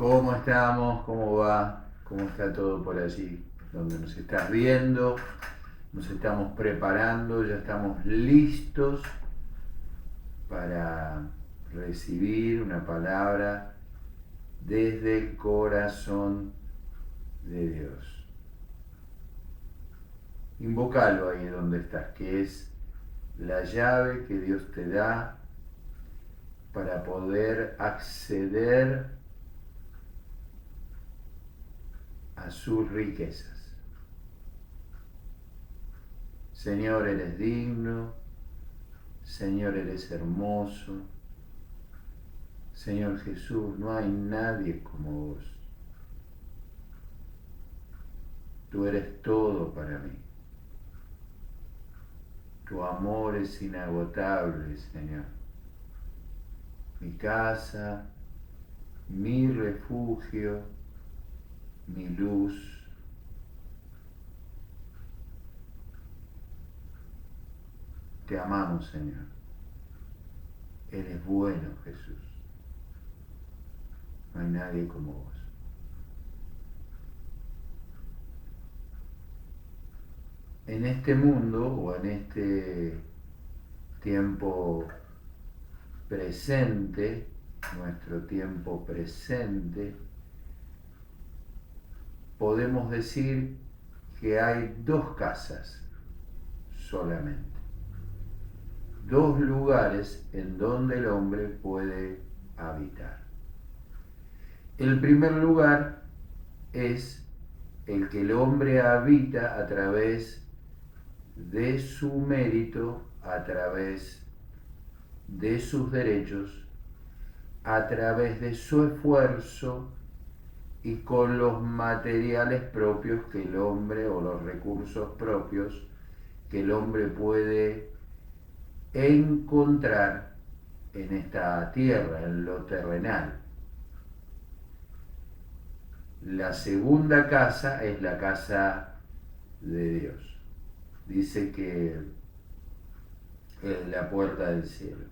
¿Cómo estamos? ¿Cómo va? ¿Cómo está todo por allí? Donde nos estás viendo, nos estamos preparando, ya estamos listos para recibir una palabra desde el corazón de Dios. Invócalo ahí donde estás, que es la llave que Dios te da para poder acceder a sus riquezas. Señor, eres digno, Señor, eres hermoso, Señor Jesús, no hay nadie como vos. Tú eres todo para mí. Tu amor es inagotable, Señor. Mi casa, mi refugio, mi luz. Te amamos, Señor. Eres bueno, Jesús. No hay nadie como vos. En este mundo o en este tiempo presente, nuestro tiempo presente, podemos decir que hay dos casas solamente, dos lugares en donde el hombre puede habitar. El primer lugar es el que el hombre habita a través de su mérito, a través de sus derechos, a través de su esfuerzo y con los materiales propios que el hombre, o los recursos propios que el hombre puede encontrar en esta tierra, en lo terrenal. La segunda casa es la casa de Dios. Dice que es la puerta del cielo.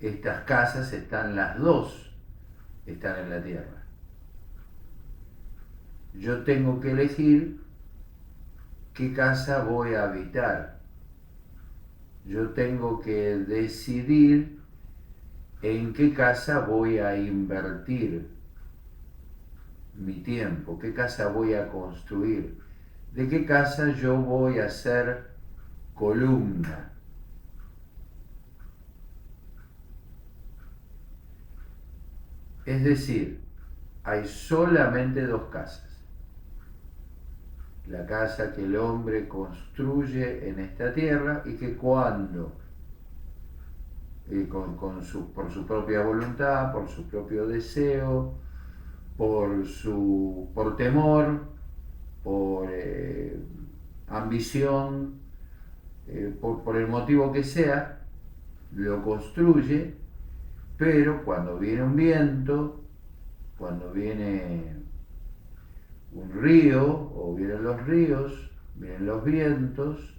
Estas casas están las dos, están en la tierra. Yo tengo que elegir qué casa voy a habitar. Yo tengo que decidir en qué casa voy a invertir mi tiempo, qué casa voy a construir, de qué casa yo voy a ser columna. Es decir, hay solamente dos casas. La casa que el hombre construye en esta tierra y que cuando, por su propia voluntad, por su propio deseo, por temor, por ambición, por el motivo que sea, lo construye, pero cuando viene un viento, cuando viene un río, o vienen los ríos, vienen los vientos,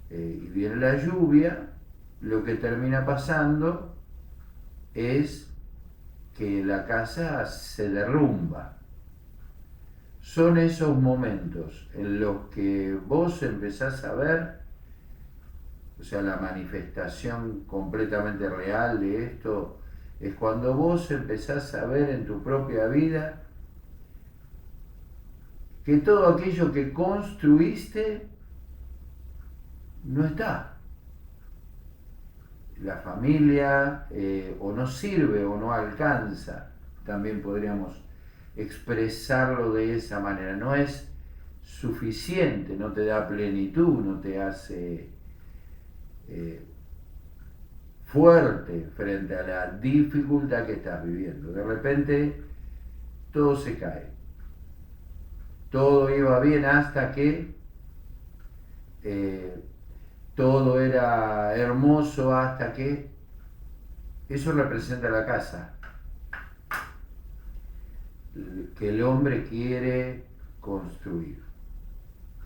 y viene la lluvia, lo que termina pasando es que la casa se derrumba. Son esos momentos en los que vos empezás a ver, o sea, la manifestación completamente real de esto, es cuando vos empezás a ver en tu propia vida que todo aquello que construiste no está. La familia o no sirve o no alcanza, también podríamos expresarlo de esa manera. No es suficiente, no te da plenitud, no te hace fuerte frente a la dificultad que estás viviendo. De repente todo se cae. Todo iba bien hasta que todo era hermoso hasta que eso representa la casa que el hombre quiere construir.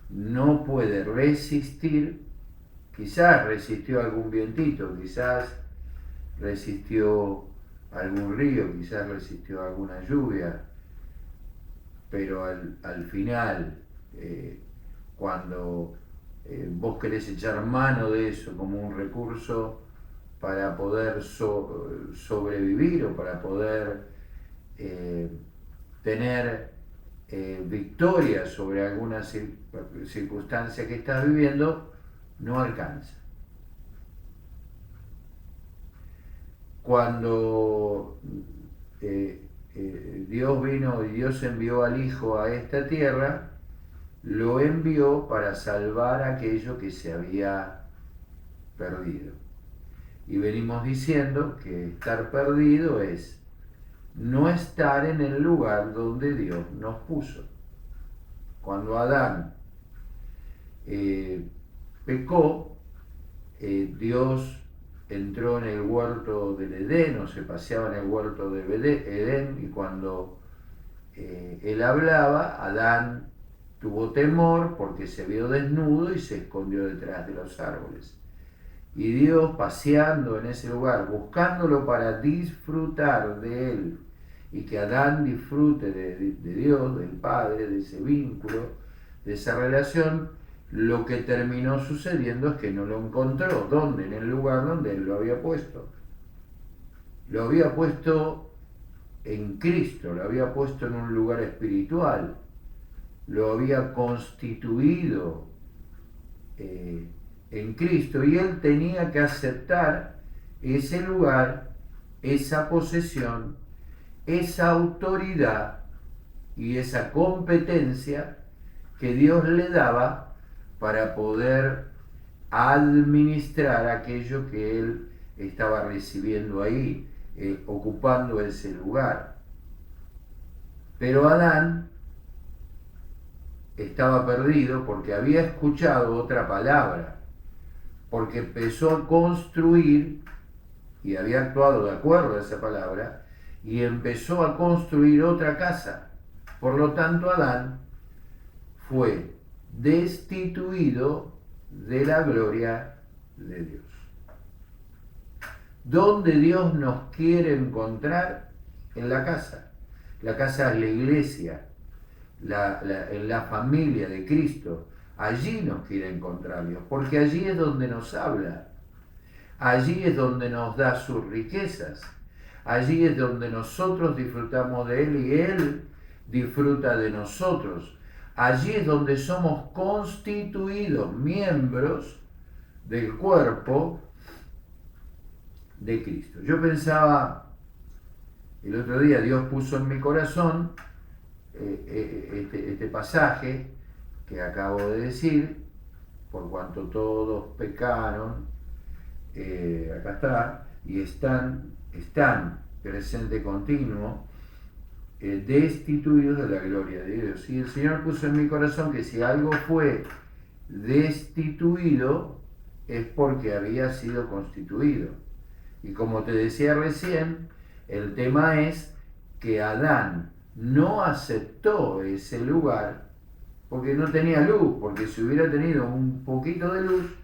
No puede resistir, quizás resistió algún vientito, quizás resistió algún río, quizás resistió alguna lluvia, pero al final, cuando vos querés echar mano de eso como un recurso para poder sobrevivir o para poder eh, tener victoria sobre alguna circunstancia que estás viviendo, no alcanza. Cuando Dios vino y Dios envió al Hijo a esta tierra, lo envió para salvar aquello que se había perdido. Y venimos diciendo que estar perdido es no estar en el lugar donde Dios nos puso. Cuando Adán pecó, Dios entró en el huerto del Edén, o se paseaba en el huerto de Edén, y cuando él hablaba, Adán tuvo temor porque se vio desnudo y se escondió detrás de los árboles. Y Dios, paseando en ese lugar, buscándolo para disfrutar de él, y que Adán disfrute de Dios, del Padre, de ese vínculo, de esa relación, lo que terminó sucediendo es que no lo encontró. ¿Dónde? En el lugar donde él lo había puesto. Lo había puesto en Cristo, lo había puesto en un lugar espiritual, lo había constituido en Cristo, y él tenía que aceptar ese lugar, esa posesión, esa autoridad y esa competencia que Dios le daba para poder administrar aquello que él estaba recibiendo ahí, ocupando ese lugar. Pero Adán estaba perdido porque había escuchado otra palabra, porque empezó a construir y había actuado de acuerdo a esa palabra y empezó a construir otra casa. Por lo tanto, Adán fue destituido de la gloria de Dios. ¿Dónde Dios nos quiere encontrar? En la casa. La casa es la iglesia, en la familia de Cristo. Allí nos quiere encontrar Dios, porque allí es donde nos habla. Allí es donde nos da sus riquezas. Allí es donde nosotros disfrutamos de Él y Él disfruta de nosotros. Allí es donde somos constituidos miembros del cuerpo de Cristo. Yo pensaba, el otro día Dios puso en mi corazón este pasaje que acabo de decir: por cuanto todos pecaron, acá está, y están presente continuo, destituidos de la gloria de Dios. Y el Señor puso en mi corazón que si algo fue destituido es porque había sido constituido. Y como te decía recién, el tema es que Adán no aceptó ese lugar porque no tenía luz, porque si hubiera tenido un poquito de luz,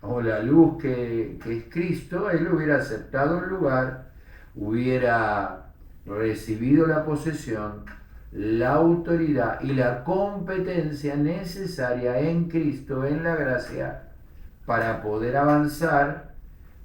o la luz que es Cristo, él hubiera aceptado el lugar, hubiera recibido la posesión, la autoridad y la competencia necesaria en Cristo, en la gracia, para poder avanzar,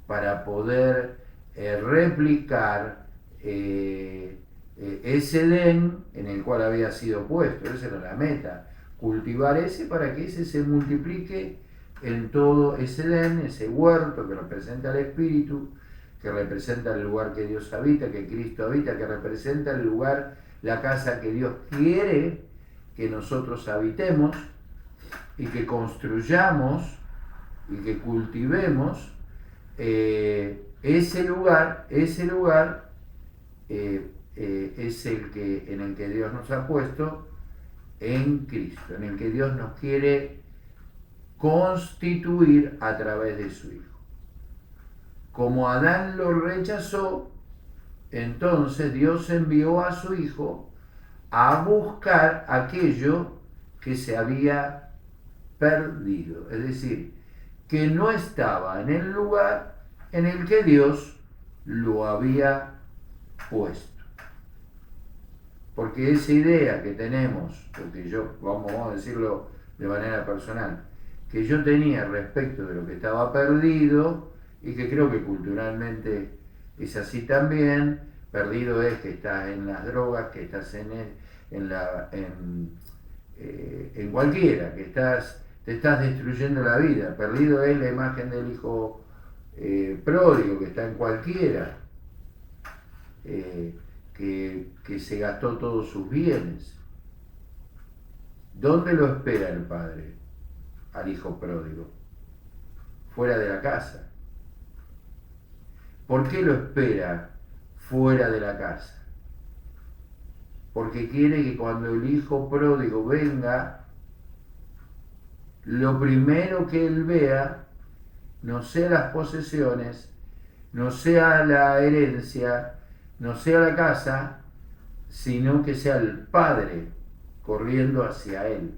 para poder replicar ese Edén en el cual había sido puesto. Esa era la meta, cultivar ese para que ese se multiplique en todo ese Edén, ese huerto que representa al Espíritu, que representa el lugar que Dios habita, que Cristo habita, que representa el lugar, la casa que Dios quiere que nosotros habitemos y que construyamos y que cultivemos. Ese lugar es el que en el que Dios nos ha puesto en Cristo, en el que Dios nos quiere constituir a través de su Hijo. Como Adán lo rechazó, entonces Dios envió a su Hijo a buscar aquello que se había perdido, es decir, que no estaba en el lugar en el que Dios lo había puesto. Porque esa idea que tenemos, porque yo, vamos a decirlo de manera personal, que yo tenía respecto de lo que estaba perdido, y que creo que culturalmente es así también, perdido es que estás en las drogas, que estás en cualquiera, que te estás destruyendo la vida. Perdido es la imagen del hijo pródigo, que está en cualquiera, que se gastó todos sus bienes. ¿Dónde lo espera el padre al hijo pródigo? Fuera de la casa. ¿Por qué lo espera fuera de la casa? Porque quiere que cuando el hijo pródigo venga, lo primero que él vea no sea las posesiones, no sea la herencia, no sea la casa, sino que sea el padre corriendo hacia él.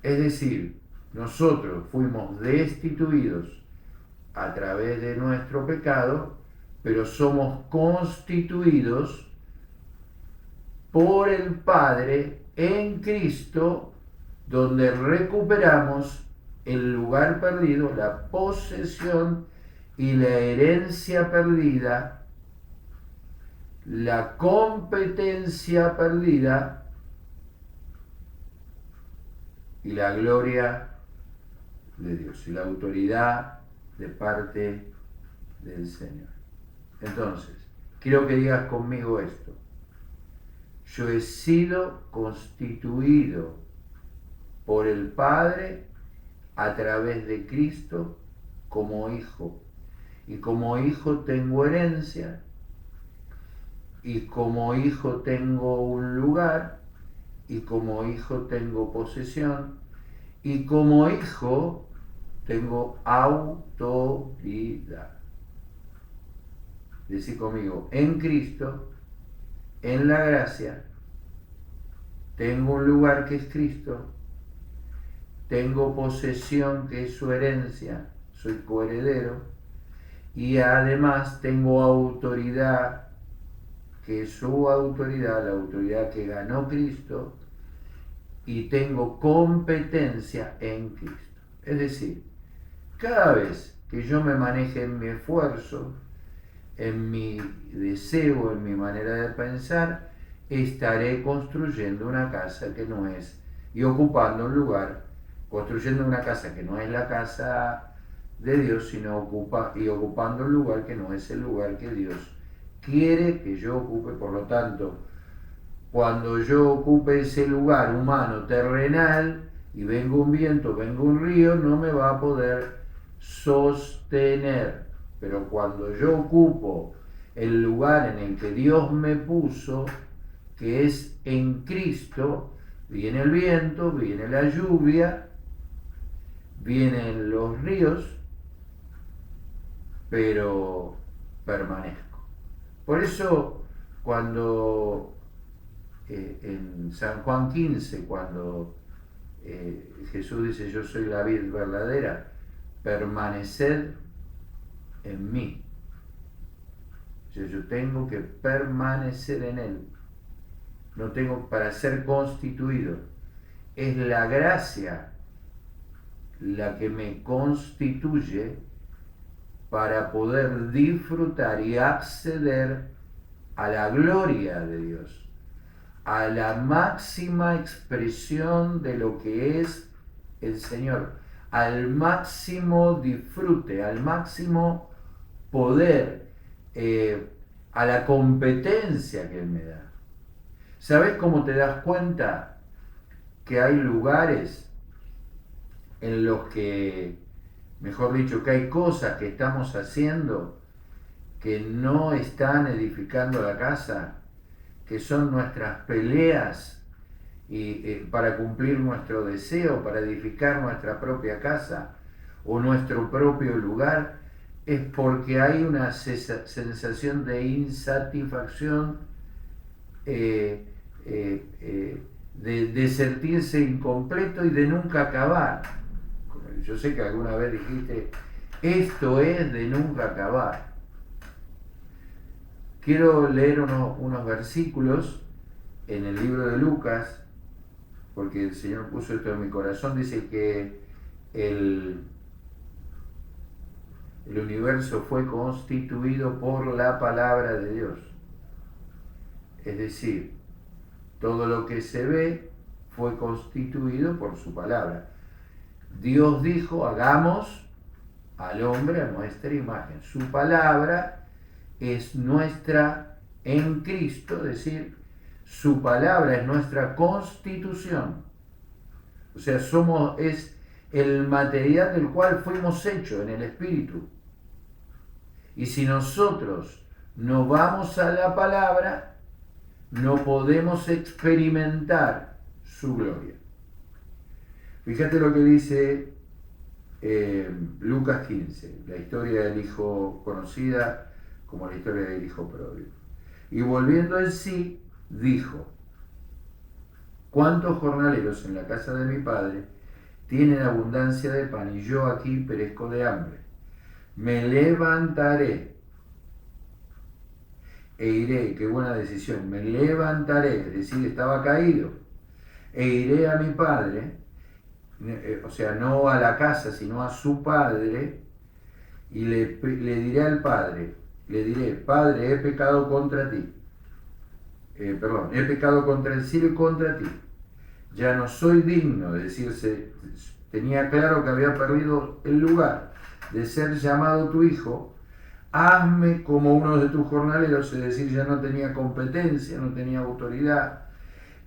Es decir, nosotros fuimos destituidos a través de nuestro pecado, pero somos constituidos por el Padre en Cristo, donde recuperamos el lugar perdido, la posesión y la herencia perdida, la competencia perdida y la gloria de Dios y la autoridad de parte del Señor. Entonces, quiero que digas conmigo esto. Yo he sido constituido por el Padre a través de Cristo como hijo. Y como hijo tengo herencia, y como hijo tengo un lugar, y como hijo tengo posesión, y como hijo tengo autoridad. Decí conmigo, en Cristo, en la gracia, tengo un lugar que es Cristo, tengo posesión que es su herencia, soy coheredero, y además tengo autoridad que es su autoridad, la autoridad que ganó Cristo, y tengo competencia en Cristo. Es decir, cada vez que yo me maneje en mi esfuerzo, en mi deseo, en mi manera de pensar, estaré construyendo una casa que no es, y ocupando un lugar, construyendo una casa que no es la casa de Dios, sino ocupando un lugar que no es el lugar que Dios quiere que yo ocupe. Por lo tanto, cuando yo ocupe ese lugar humano, terrenal, y venga un viento, venga un río, no me va a poder sostener. Pero cuando yo ocupo el lugar en el que Dios me puso, que es en Cristo, viene el viento, viene la lluvia, vienen los ríos, pero permanezco. Por eso, cuando en San Juan 15, cuando Jesús dice, yo soy la vid verdadera, permaneced en mí. Yo tengo que permanecer en Él. No tengo para ser constituido. Es la gracia la que me constituye para poder disfrutar y acceder a la gloria de Dios, a la máxima expresión de lo que es el Señor, al máximo disfrute, al máximo poder, a la competencia que Él me da. ¿Sabes cómo te das cuenta que hay lugares en los que, mejor dicho, que hay cosas que estamos haciendo que no están edificando la casa, que son nuestras peleas para cumplir nuestro deseo, para edificar nuestra propia casa o nuestro propio lugar? Es porque hay una sensación de insatisfacción, de sentirse incompleto y de nunca acabar. Yo sé que alguna vez dijiste, esto es de nunca acabar. quiero leer unos versículos en el libro de Lucas, porque el Señor puso esto en mi corazón. Dice que el universo fue constituido por la palabra de Dios. Es decir, todo lo que se ve fue constituido por su palabra. Dios dijo, hagamos al hombre a nuestra imagen. Su palabra es nuestra en Cristo, es decir, su palabra es nuestra constitución. O sea, es el material del cual fuimos hechos en el Espíritu. Y si nosotros no vamos a la palabra, no podemos experimentar su gloria. Fíjate lo que dice Lucas 15, la historia del hijo, conocida como la historia del hijo pródigo. Y volviendo en sí, dijo, ¿cuántos jornaleros en la casa de mi padre tienen abundancia de pan y yo aquí perezco de hambre? Me levantaré e iré, qué buena decisión, me levantaré, es decir, estaba caído, e iré a mi padre, o sea, no a la casa, sino a su padre, y le diré al padre, le diré, Padre, he pecado contra ti, he pecado contra el cielo y contra ti, ya no soy digno, de decirse, tenía claro que había perdido el lugar de ser llamado tu hijo, hazme como uno de tus jornaleros, es decir, ya no tenía competencia, no tenía autoridad,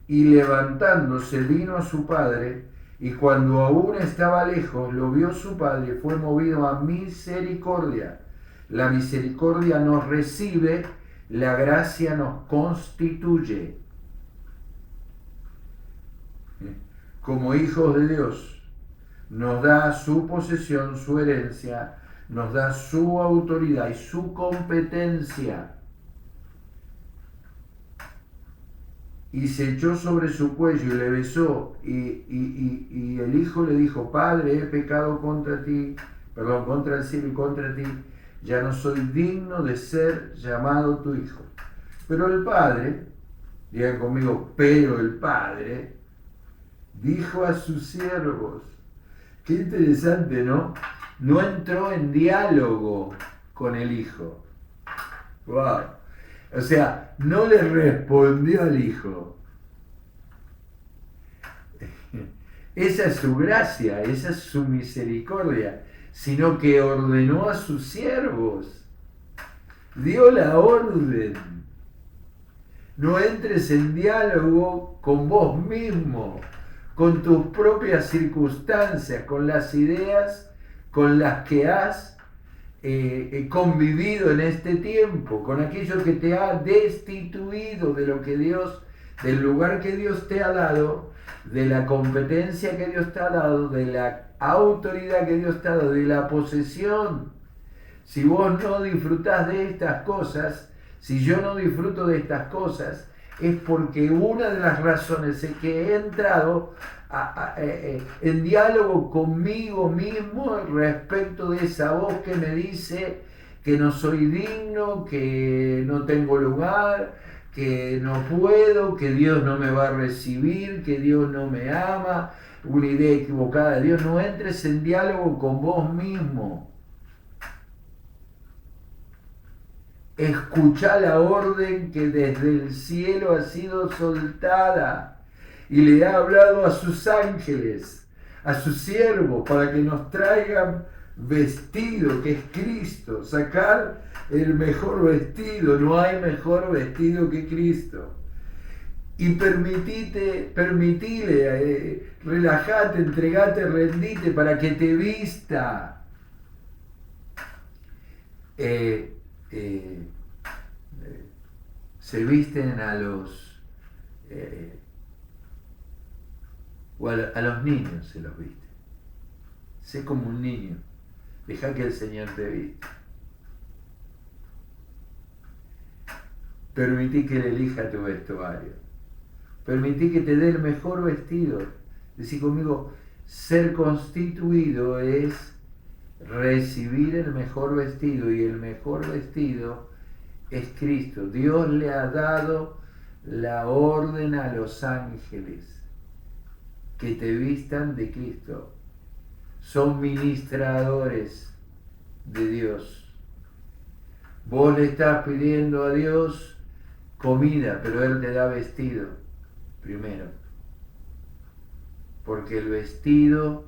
y levantándose vino a su padre, y cuando aún estaba lejos, lo vio su padre, fue movido a misericordia. La misericordia nos recibe, la gracia nos constituye. Como hijos de Dios, nos da su posesión, su herencia, nos da su autoridad y su competencia. Y se echó sobre su cuello y le besó, y el hijo le dijo, Padre, he pecado contra el cielo y contra ti, ya no soy digno de ser llamado tu hijo. Pero el padre, digan conmigo, pero el padre, dijo a sus siervos, qué interesante, ¿no? No entró en diálogo con el hijo. ¡Wow! O sea, no le respondió al hijo. Esa es su gracia, esa es su misericordia, sino que ordenó a sus siervos. Dio la orden. No entres en diálogo con vos mismo, con tus propias circunstancias, con las ideas con las que has convivido en este tiempo, con aquello que te ha destituido de lo que Dios, del lugar que Dios te ha dado, de la competencia que Dios te ha dado, de la autoridad que Dios te ha dado, de la posesión. Si vos no disfrutás de estas cosas, si yo no disfruto de estas cosas, es porque una de las razones es que he entrado en diálogo conmigo mismo respecto de esa voz que me dice que no soy digno, que no tengo lugar, que no puedo, que Dios no me va a recibir, que Dios no me ama, una idea equivocada de Dios. No entres en diálogo con vos mismo. Escucha la orden que desde el cielo ha sido soltada y le ha hablado a sus ángeles, a sus siervos, para que nos traigan vestido, que es Cristo. Sacar el mejor vestido, no hay mejor vestido que Cristo. Y permitile, relajate, entregate, rendite para que te vista. Se visten a los a los niños, se los viste. Sé como un niño, deja que el Señor te viste. Permití que Él elija tu vestuario, permití que te dé el mejor vestido. Decí conmigo, ser constituido es recibir el mejor vestido, y el mejor vestido es Cristo. Dios le ha dado la orden a los ángeles que te vistan de Cristo. Son ministradores de Dios. Vos le estás pidiendo a Dios comida, pero Él te da vestido primero. Porque el vestido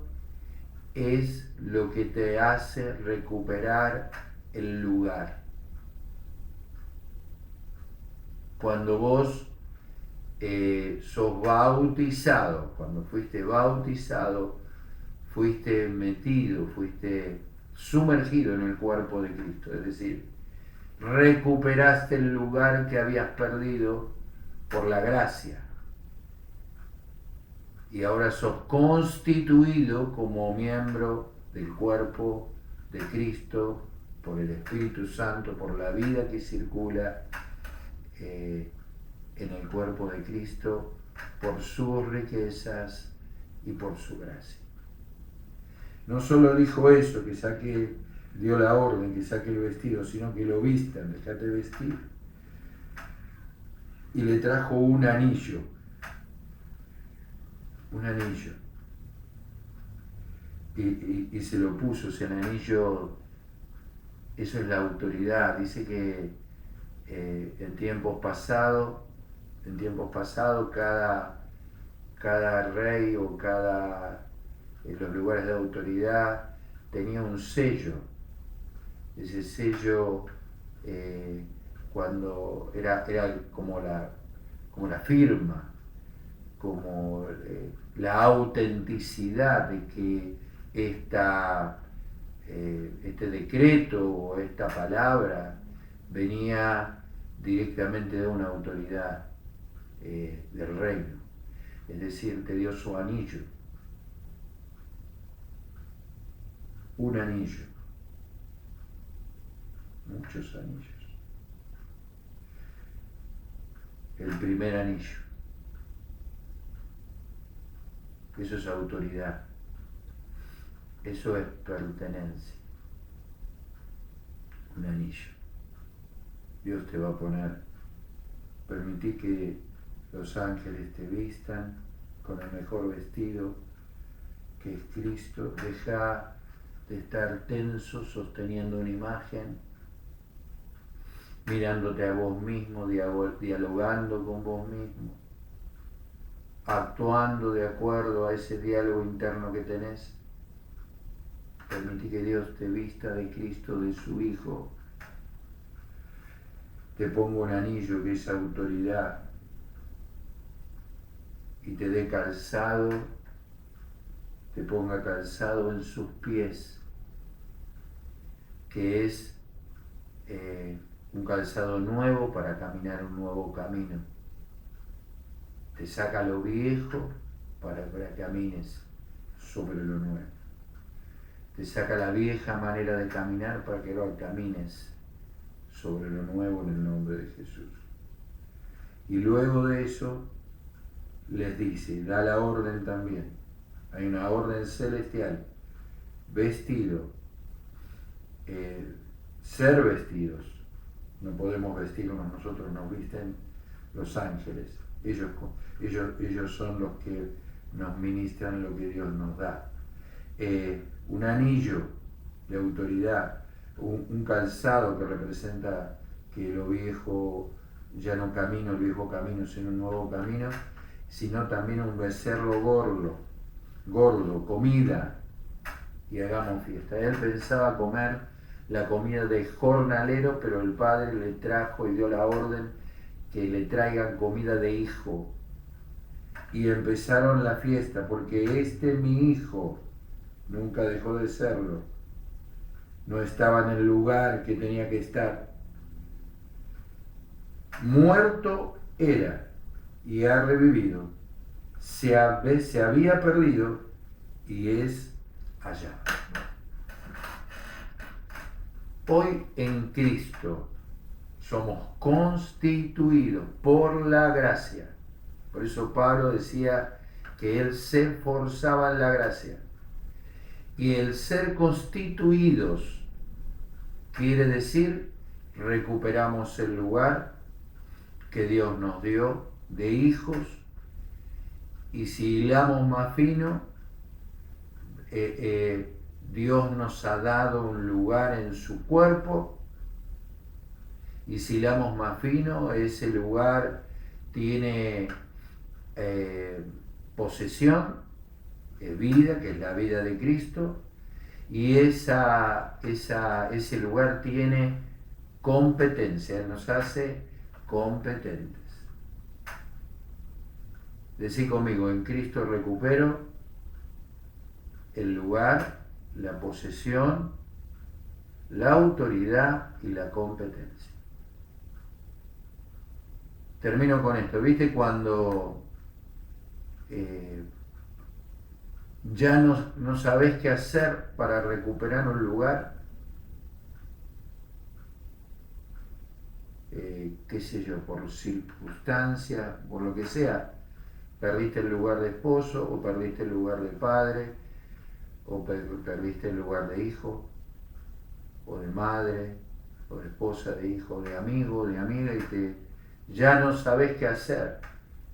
es lo que te hace recuperar el lugar. Cuando vos sos bautizado, cuando fuiste bautizado, fuiste metido, fuiste sumergido en el cuerpo de Cristo, es decir, recuperaste el lugar que habías perdido por la gracia. Y ahora sos constituido como miembro del cuerpo de Cristo por el Espíritu Santo, por la vida que circula en el cuerpo de Cristo, por sus riquezas y por su gracia. No solo dijo eso, que dio la orden, que saque el vestido, sino que lo vistan, dejate vestir. Y le trajo un anillo. Y se lo puso, ese anillo, eso es la autoridad. Dice que en tiempos pasados, cada rey o en los lugares de autoridad tenía un sello. Ese sello, cuando era como la firma, como la autenticidad de que este decreto o esta palabra venía directamente de una autoridad del reino. Es decir, te dio su anillo. Un anillo. Muchos anillos. El primer anillo. Eso es autoridad. Eso es pertenencia. Un anillo. Dios te va a permitir que los ángeles te vistan con el mejor vestido, que es Cristo. Deja de estar tenso sosteniendo una imagen, mirándote a vos mismo, dialogando con vos mismo, actuando de acuerdo a ese diálogo interno que tenés. Permití que Dios te vista de Cristo, de su Hijo. Te ponga un anillo que es autoridad y te dé calzado, te ponga calzado en sus pies, que es un calzado nuevo para caminar un nuevo camino. Te saca lo viejo para que camines sobre lo nuevo. Te saca la vieja manera de caminar para que ahora camines sobre lo nuevo en el nombre de Jesús. Y luego de eso les dice, da la orden también. Hay una orden celestial. Vestido. Ser vestidos. No podemos vestirnos nosotros, nos visten los ángeles. Ellos son los que nos ministran lo que Dios nos da. Un anillo de autoridad, un calzado que representa que lo viejo ya no camino, el viejo camino, sino un nuevo camino, sino también un becerro gordo, comida, y hagamos fiesta. Él pensaba comer la comida de jornalero, pero el padre le trajo y dio la orden que le traigan comida de hijo. Y empezaron la fiesta, porque mi hijo, nunca dejó de serlo, no estaba en el lugar que tenía que estar. Muerto era y ha revivido, se había perdido y es allá. Hoy en Cristo somos constituidos por la gracia. Por eso Pablo decía que él se esforzaba en la gracia. Y el ser constituidos quiere decir recuperamos el lugar que Dios nos dio de hijos, y si hilamos más fino, Dios nos ha dado un lugar en su cuerpo, y si hilamos más fino, ese lugar tiene posesión, vida, que es la vida de Cristo, y ese lugar tiene competencia, Él nos hace competentes. Decí conmigo: en Cristo recupero el lugar, la posesión, la autoridad y la competencia. Termino con esto. ¿Viste cuando ya no sabés qué hacer para recuperar un lugar? Qué sé yo, por circunstancias, por lo que sea, perdiste el lugar de esposo, o perdiste el lugar de padre, o perdiste el lugar de hijo, o de madre, o de esposa, de hijo, de amigo, de amiga, y ya no sabés qué hacer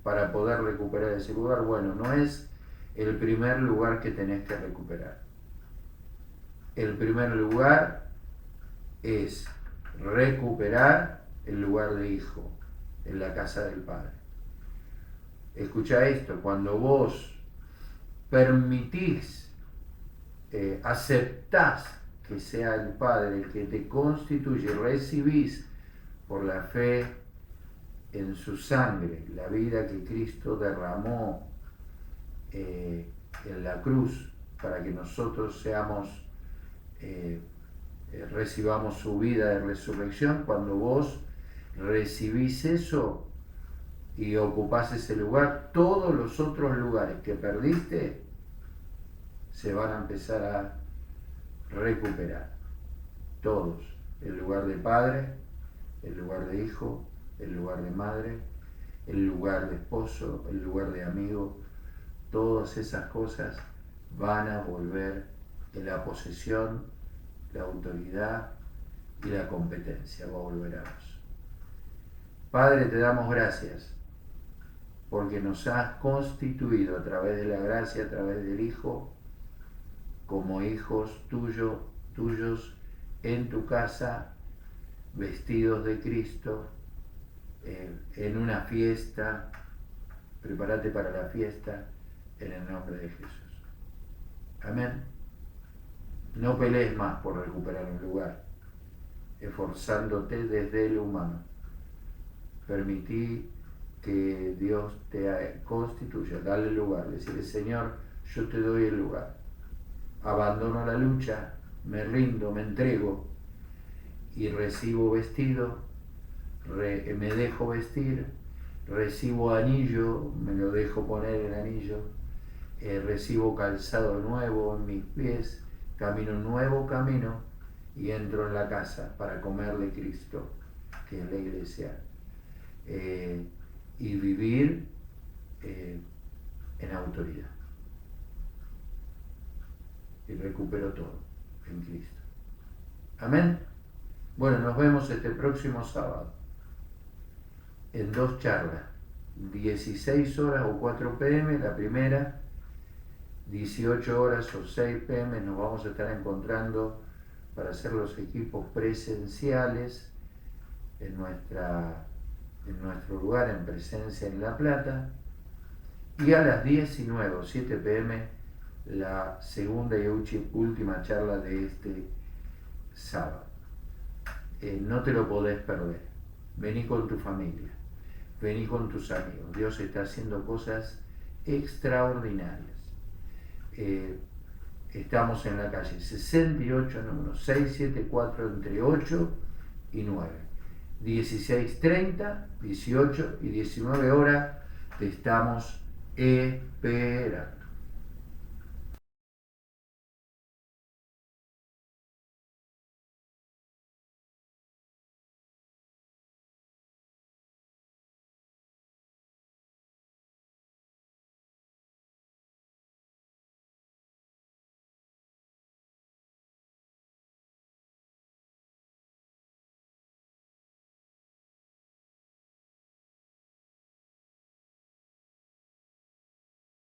para poder recuperar ese lugar. Bueno, no es el primer lugar que tenés que recuperar. El primer lugar es recuperar el lugar de hijo en la casa del Padre. Escucha esto: cuando vos permitís, aceptás que sea el Padre el que te constituye, recibís por la fe en su sangre la vida que Cristo derramó en la cruz para que nosotros recibamos su vida de resurrección. Cuando vos recibís eso y ocupás ese lugar, todos los otros lugares que perdiste se van a empezar a recuperar. Todos: el lugar de padre, el lugar de hijo, el lugar de madre, el lugar de esposo, el lugar de amigo. Todas esas cosas van a volver en la posesión, la autoridad y la competencia. Va a volver a vos. Padre, te damos gracias porque nos has constituido a través de la gracia, a través del Hijo, como hijos tuyos en tu casa, vestidos de Cristo, en una fiesta. Prepárate para la fiesta en el nombre de Jesús. Amén. No pelees más por recuperar un lugar, esforzándote desde lo humano. Permití que Dios te constituya, dale lugar, decirle: Señor, yo te doy el lugar. Abandono la lucha, me rindo, me entrego y recibo vestido, me dejo vestir, recibo anillo, me lo dejo poner el anillo, recibo calzado nuevo en mis pies, camino un nuevo camino y entro en la casa para comer de Cristo, que es la iglesia, y vivir en autoridad. Y recupero todo en Cristo. Amén. Bueno, nos vemos este próximo sábado en 2 charlas, 16 horas o 4 p.m. la primera, 18 horas o 6 p.m. nos vamos a estar encontrando para hacer los equipos presenciales en nuestro lugar en Presencia en La Plata, y a las 19 o 7 p.m. la segunda y última charla de este sábado. No te lo podés perder. Vení con tu familia, vení con tus amigos. Dios está haciendo cosas extraordinarias. Estamos en la calle 68, número 674, entre 8 y 9. 16:30, 18 y 19 horas te estamos esperando.